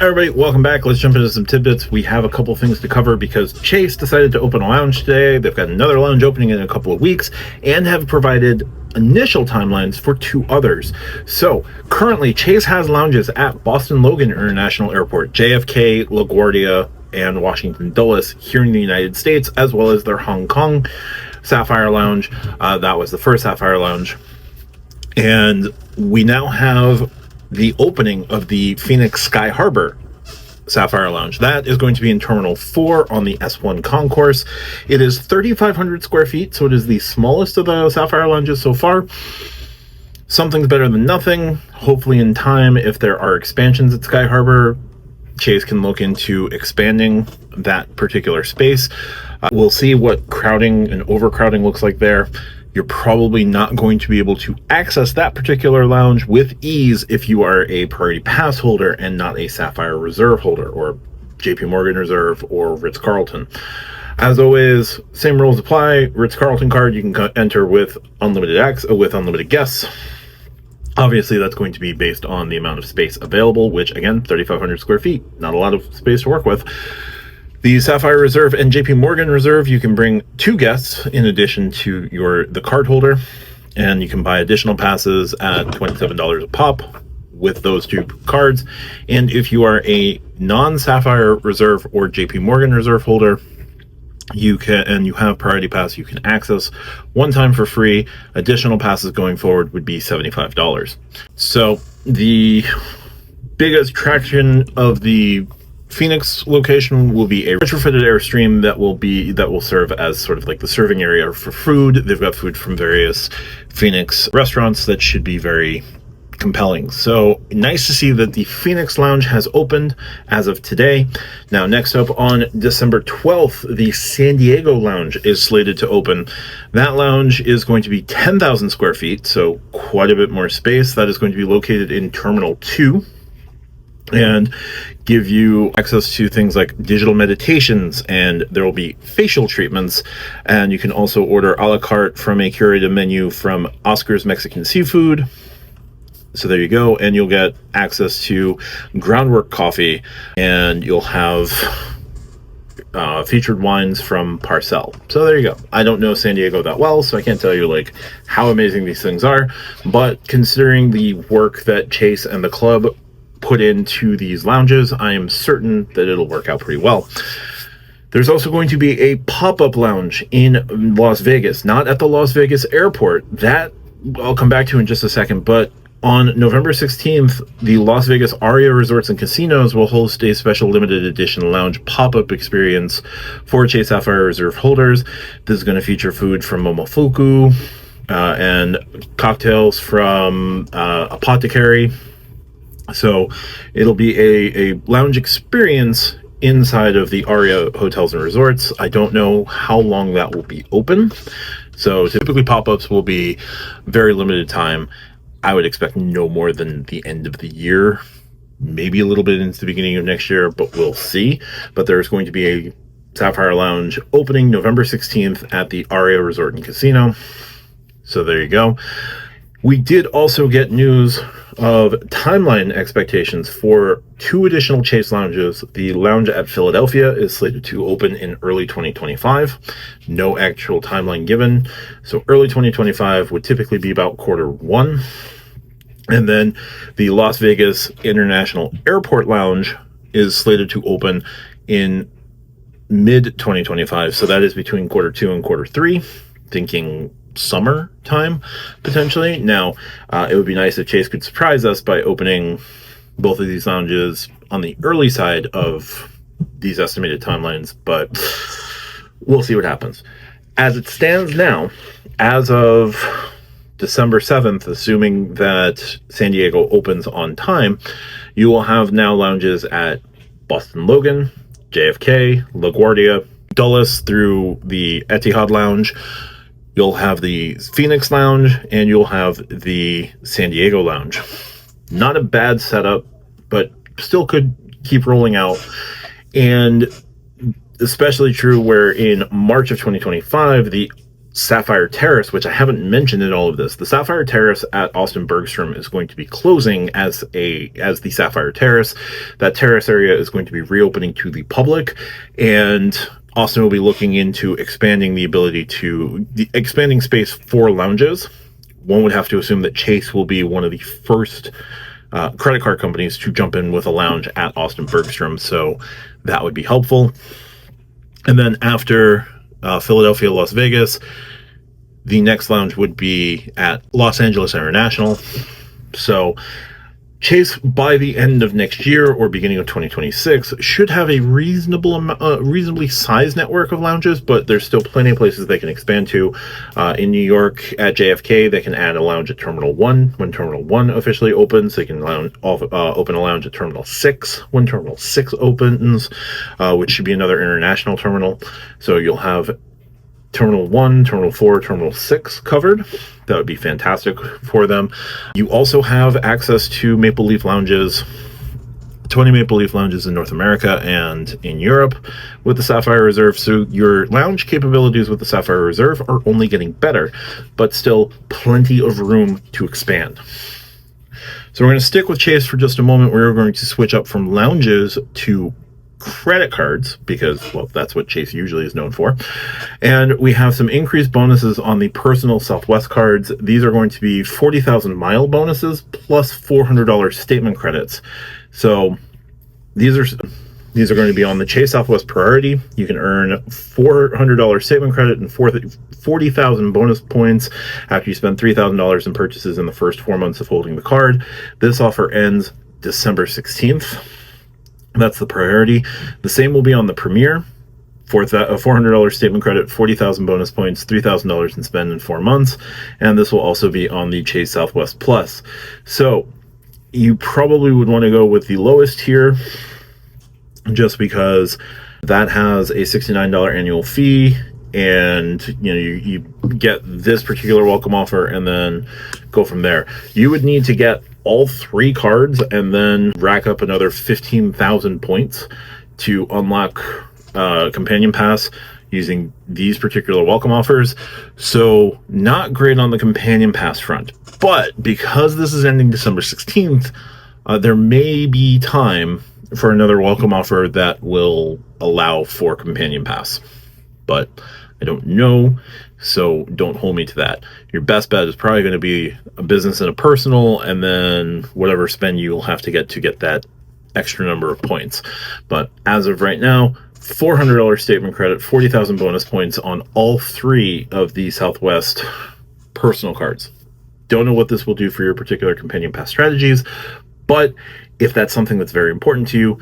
Everybody, welcome back. Let's jump into some tidbits. We have a couple things to cover because Chase decided to open a lounge today. They've got another lounge opening in a couple of weeks and have provided initial timelines for two others. So currently Chase has lounges at Boston Logan International Airport, JFK, LaGuardia, and Washington Dulles here in the United States, as well as their Hong Kong Sapphire Lounge. That was the first Sapphire Lounge. And we now have the opening of the Phoenix Sky Harbor Sapphire Lounge. That is going to be in Terminal 4 on the S1 concourse. It is 3,500 square feet, so it is the smallest of the Sapphire Lounges so far. Something's better than nothing. Hopefully in time, if there are expansions at Sky Harbor, Chase can look into expanding that particular space. We'll see what crowding and overcrowding looks like there. You're probably not going to be able to access that particular lounge with ease if you are a Priority Pass holder and not a Sapphire Reserve holder or JP Morgan Reserve or Ritz-Carlton. As always, same rules apply. Ritz-Carlton card you can enter with unlimited guests. Obviously, that's going to be based on the amount of space available, which again, 3,500 square feet, not a lot of space to work with. The Sapphire Reserve and JP Morgan Reserve, you can bring two guests in addition to the card holder, and you can buy additional passes at $27 a pop with those two cards. And if you are a non-Sapphire Reserve or JP Morgan Reserve holder, you have Priority Pass, you can access one time for free. Additional passes going forward would be $75. So the biggest attraction of the Phoenix location will be a retrofitted Airstream that will serve as sort of like the serving area for food. They've got food from various Phoenix restaurants that should be very compelling. So nice to see that the Phoenix Lounge has opened as of today. Now, next up on December 12th, the San Diego Lounge is slated to open. That lounge is going to be 10,000 square feet, so quite a bit more space. That is going to be located in Terminal 2. And give you access to things like digital meditations, and there will be facial treatments, and you can also order a la carte from a curated menu from Oscar's Mexican Seafood. So there you go, and you'll get access to groundwork coffee, and you'll have featured wines from Parcel. So there you go. I don't know San Diego that well, so I can't tell you like how amazing these things are, but considering the work that Chase and the club put into these lounges, I am certain that it'll work out pretty well. There's also going to be a pop-up lounge in Las Vegas, not at the Las Vegas airport. That I'll come back to in just a second, but on November 16th, the Las Vegas Aria Resorts and Casinos will host a special limited edition lounge pop-up experience for Chase Sapphire Reserve holders. This is going to feature food from Momofuku and cocktails from Apothecary. So it'll be a lounge experience inside of the Aria Hotels and Resorts. I don't know how long that will be open. So typically pop-ups will be very limited time. I would expect no more than the end of the year, maybe a little bit into the beginning of next year, but we'll see. But there's going to be a Sapphire Lounge opening November 16th at the Aria Resort and Casino. So there you go. We did also get news of timeline expectations for two additional Chase lounges. The lounge at Philadelphia is slated to open in early 2025. No actual timeline given. So early 2025 would typically be about Q1. And then the Las Vegas International Airport Lounge is slated to open in mid-2025. So that is between Q2 and Q3. Thinking summer time potentially. Now it would be nice if Chase could surprise us by opening both of these lounges on the early side of these estimated timelines, but we'll see what happens. As it stands now, as of December 7th, assuming that San Diego opens on time, you will have now lounges at Boston Logan, JFK, LaGuardia, Dulles through the Etihad Lounge. You'll have the Phoenix Lounge, and you'll have the San Diego Lounge. Not a bad setup, but still could keep rolling out. And especially true where in March of 2025, the Sapphire Terrace, which I haven't mentioned in all of this. The Sapphire Terrace at Austin Bergstrom is going to be closing as the Sapphire Terrace. That terrace area is going to be reopening to the public, and Austin will be looking into expanding expanding space for lounges. One would have to assume that Chase will be one of the first credit card companies to jump in with a lounge at Austin Bergstrom, so that would be helpful. And then after Philadelphia, Las Vegas, the next lounge would be at Los Angeles International. So Chase, by the end of next year or beginning of 2026, should have a reasonably sized network of lounges, but there's still plenty of places they can expand to. In New York at JFK, they can add a lounge at Terminal 1 when Terminal 1 officially opens. They can open a lounge at Terminal 6 when Terminal 6 opens, which should be another international terminal. So you'll have Terminal 1, Terminal 4, Terminal 6 covered. That would be fantastic for them. You also have access to Maple Leaf lounges, 20 Maple Leaf lounges in North America and in Europe with the Sapphire Reserve. So your lounge capabilities with the Sapphire Reserve are only getting better, but still plenty of room to expand. So we're going to stick with Chase for just a moment. We're going to switch up from lounges to credit cards because, well, that's what Chase usually is known for. And we have some increased bonuses on the personal Southwest cards. These are going to be 40,000 mile bonuses plus $400 statement credits. So these are going to be on the Chase Southwest Priority. You can earn $400 statement credit and 40,000 bonus points after you spend $3,000 in purchases in the first 4 months of holding the card. This offer ends December 16th. That's the Priority. The same will be on the Premier. $400 statement credit, 40,000 bonus points, $3,000 in spend in 4 months. And this will also be on the Chase Southwest Plus. So you probably would want to go with the lowest tier just because that has a $69 annual fee, and you get this particular welcome offer and then go from there. You would need to get all 3 cards and then rack up another 15,000 points to unlock Companion Pass using these particular welcome offers. So not great on the Companion Pass front, but because this is ending December 16th, there may be time for another welcome offer that will allow for Companion Pass, but I don't know, so don't hold me to that. Your best bet is probably going to be a business and a personal, and then whatever spend you'll have to get that extra number of points. But as of right now, $400 statement credit, 40,000 bonus points on all 3 of the Southwest personal cards. Don't know what this will do for your particular Companion Pass strategies, but if that's something that's very important to you,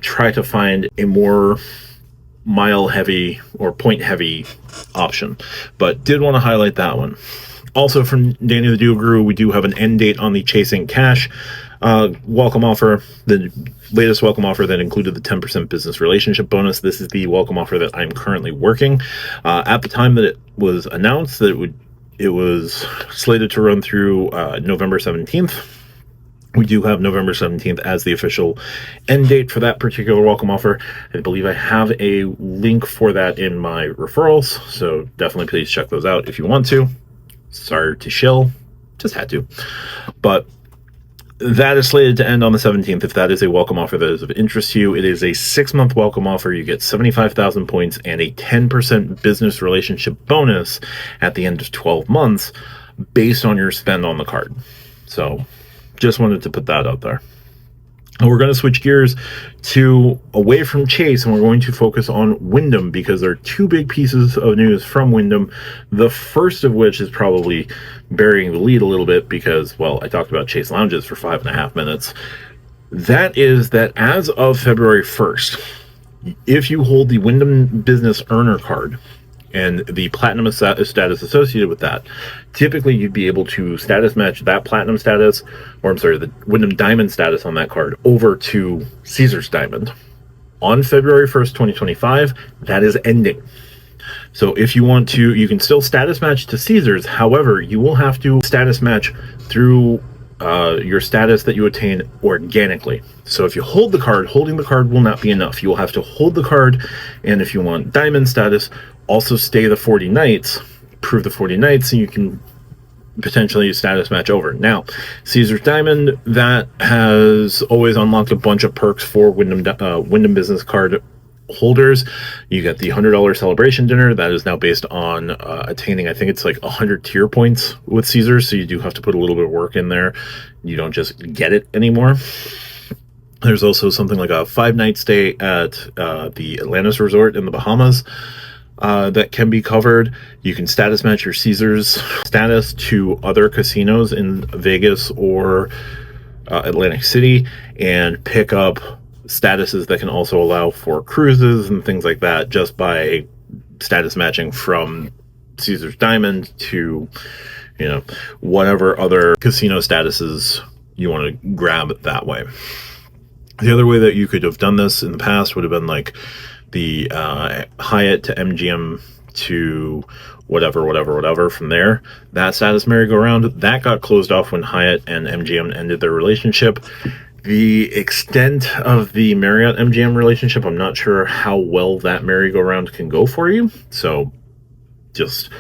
try to find a more mile heavy or point heavy option. But did want to highlight that one. Also from Danny the Duo Guru, we do have an end date on the Chasing Cash welcome offer, the latest welcome offer that included the 10% business relationship bonus. This is the welcome offer that I'm currently working. At the time that it was announced that it was slated to run through November 17th. We do have November 17th as the official end date for that particular welcome offer. I believe I have a link for that in my referrals, so definitely please check those out if you want to. Sorry to shill, just had to. But that is slated to end on the 17th. If that is a welcome offer that is of interest to you, it is a 6-month welcome offer. You get 75,000 points and a 10% business relationship bonus at the end of 12 months based on your spend on the card. So just wanted to put that out there. And we're going to switch gears to away from Chase, and we're going to focus on Wyndham because there are 2 big pieces of news from Wyndham. The first of which is probably burying the lead a little bit because, well, I talked about Chase Lounges for 5.5 minutes. That is that as of February 1st, if you hold the Wyndham Business Earner card and the platinum status associated with that, typically you'd be able to status match that platinum status, or I'm sorry, the Wyndham Diamond status on that card over to Caesars Diamond. On February 1st, 2025, that is ending. So if you want to, you can still status match to Caesars. However, you will have to status match through your status that you attain organically. So if you hold the card, holding the card will not be enough. You will have to hold the card, and if you want Diamond status, also stay the 40 nights prove the 40 nights, and you can potentially status match over. Now, Caesar's Diamond, that has always unlocked a bunch of perks for Wyndham business card holders. You get the $100 celebration dinner that is now based on attaining, I think it's like 100 tier points with Caesars, so you do have to put a little bit of work in there. You don't just get it anymore. There's also something like a 5-night stay at the Atlantis Resort in the Bahamas that can be covered. You can status match your Caesars status to other casinos in Vegas or Atlantic City and pick up statuses that can also allow for cruises and things like that just by status matching from Caesar's Diamond to, you know, whatever other casino statuses you want to grab that way. The other way that you could have done this in the past would have been like the Hyatt to MGM to whatever from there. That status merry-go-round, that got closed off when Hyatt and MGM ended their relationship. The extent of the Marriott MGM relationship, I'm not sure how well that merry-go-round can go for you. So just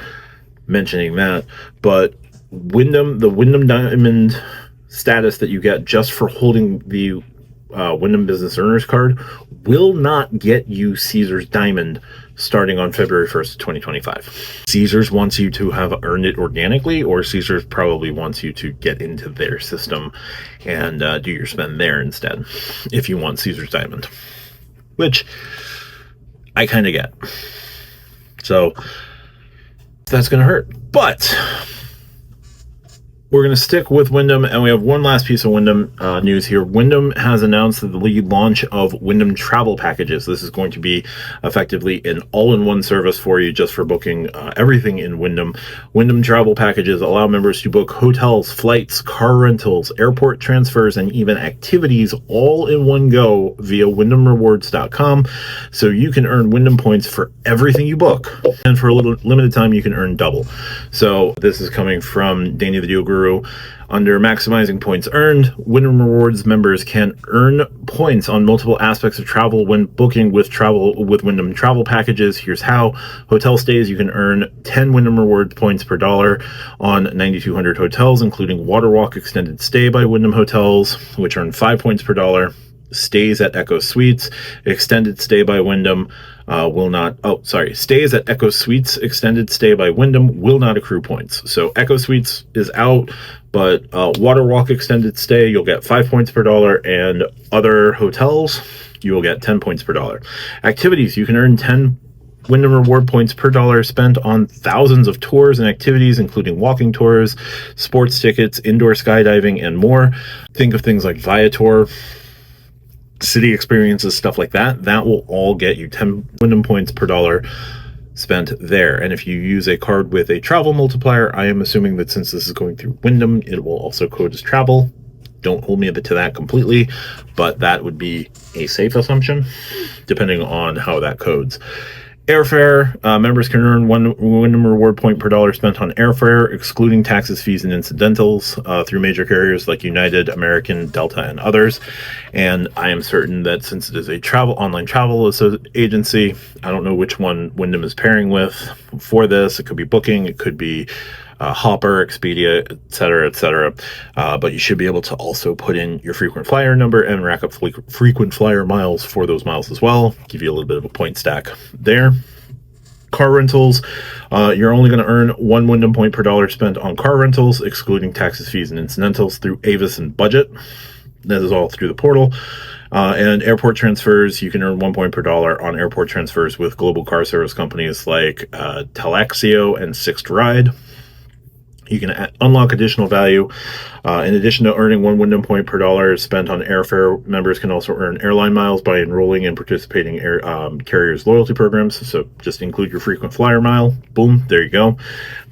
mentioning that. But the Wyndham Diamond status that you get just for holding the Wyndham Business Earners card will not get you Caesar's Diamond starting on February 1st, 2025. Caesars wants you to have earned it organically, or Caesars probably wants you to get into their system and do your spend there instead, if you want Caesar's Diamond, which I kind of get. So that's going to hurt. But we're going to stick with Wyndham, and we have one last piece of Wyndham news here. Wyndham has announced the launch of Wyndham Travel Packages. This is going to be effectively an all-in-one service for you just for booking everything in Wyndham. Wyndham Travel Packages allow members to book hotels, flights, car rentals, airport transfers, and even activities all in one go via WyndhamRewards.com. So you can earn Wyndham points for everything you book. And for a little limited time, you can earn double. So this is coming from Danny the Deal Guru. Under maximizing points earned, Wyndham Rewards members can earn points on multiple aspects of travel when booking with Wyndham Travel Packages. Here's how. Hotel stays, you can earn 10 Wyndham Rewards points per dollar on 9,200 hotels, including Waterwalk Extended Stay by Wyndham Hotels, which earn 5 points per dollar. Stays at Echo Suites, Extended Stay by Wyndham stays at Echo Suites, Extended Stay by Wyndham will not accrue points. So Echo Suites is out, but Waterwalk Extended Stay, you'll get 5 points per dollar, and other hotels, you will get 10 points per dollar. Activities, you can earn 10 Wyndham Reward points per dollar spent on thousands of tours and activities, including walking tours, sports tickets, indoor skydiving, and more. Think of things like Viator, city experiences, stuff like that. That will all get you 10 Wyndham points per dollar spent there. And if you use a card with a travel multiplier, I am assuming that since this is going through Wyndham, it will also code as travel. Don't hold me to that completely, but that would be a safe assumption, depending on how that codes. Airfare, members can earn 1 Wyndham Reward point per dollar spent on airfare, excluding taxes, fees, and incidentals through major carriers like United, American, Delta, and others. And I am certain that since it is a online travel agency, I don't know which one Wyndham is pairing with for this. It could be Booking, it could be Hopper, Expedia, etc. But you should be able to also put in your frequent flyer number and rack up frequent flyer miles for those miles as well. Give you a little bit of a point stack there. Car rentals, you're only going to earn 1 Wyndham point per dollar spent on car rentals, excluding taxes, fees, and incidentals through Avis and Budget. That is all through the portal. And airport transfers, you can earn 1 point per dollar on airport transfers with global car service companies like Talaxio and Sixt Ride. You can unlock additional value. In addition to earning 1 Wyndham point per dollar spent on airfare, members can also earn airline miles by enrolling in participating carriers' loyalty programs. So just include your frequent flyer mile. Boom, there you go.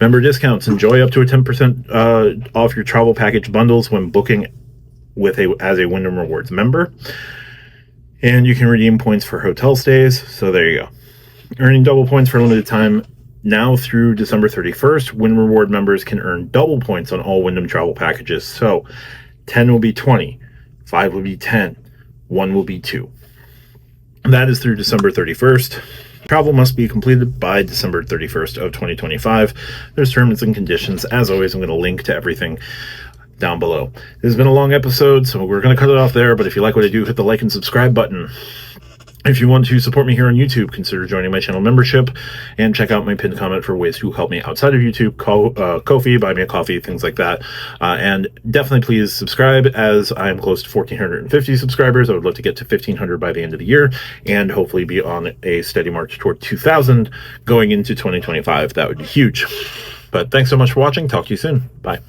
Member discounts. Enjoy up to a 10% off your travel package bundles when booking as a Wyndham Rewards member. And you can redeem points for hotel stays. So there you go. Earning double points for a limited time. Now through December 31st, Wyndham Reward members can earn double points on all Wyndham travel packages. So 10 will be 20, 5 will be 10, 1 will be 2. That is through December 31st. Travel must be completed by December 31st of 2025. There's terms and conditions. As always, I'm going to link to everything down below. This has been a long episode, so we're going to cut it off there, but if you like what I do, hit the like and subscribe button. If you want to support me here on YouTube, consider joining my channel membership and check out my pinned comment for ways to help me outside of YouTube, Ko-fi, buy me a coffee, things like that. And definitely please subscribe, as I'm close to 1,450 subscribers. I would love to get to 1,500 by the end of the year and hopefully be on a steady march toward 2,000 going into 2025. That would be huge. But thanks so much for watching. Talk to you soon. Bye.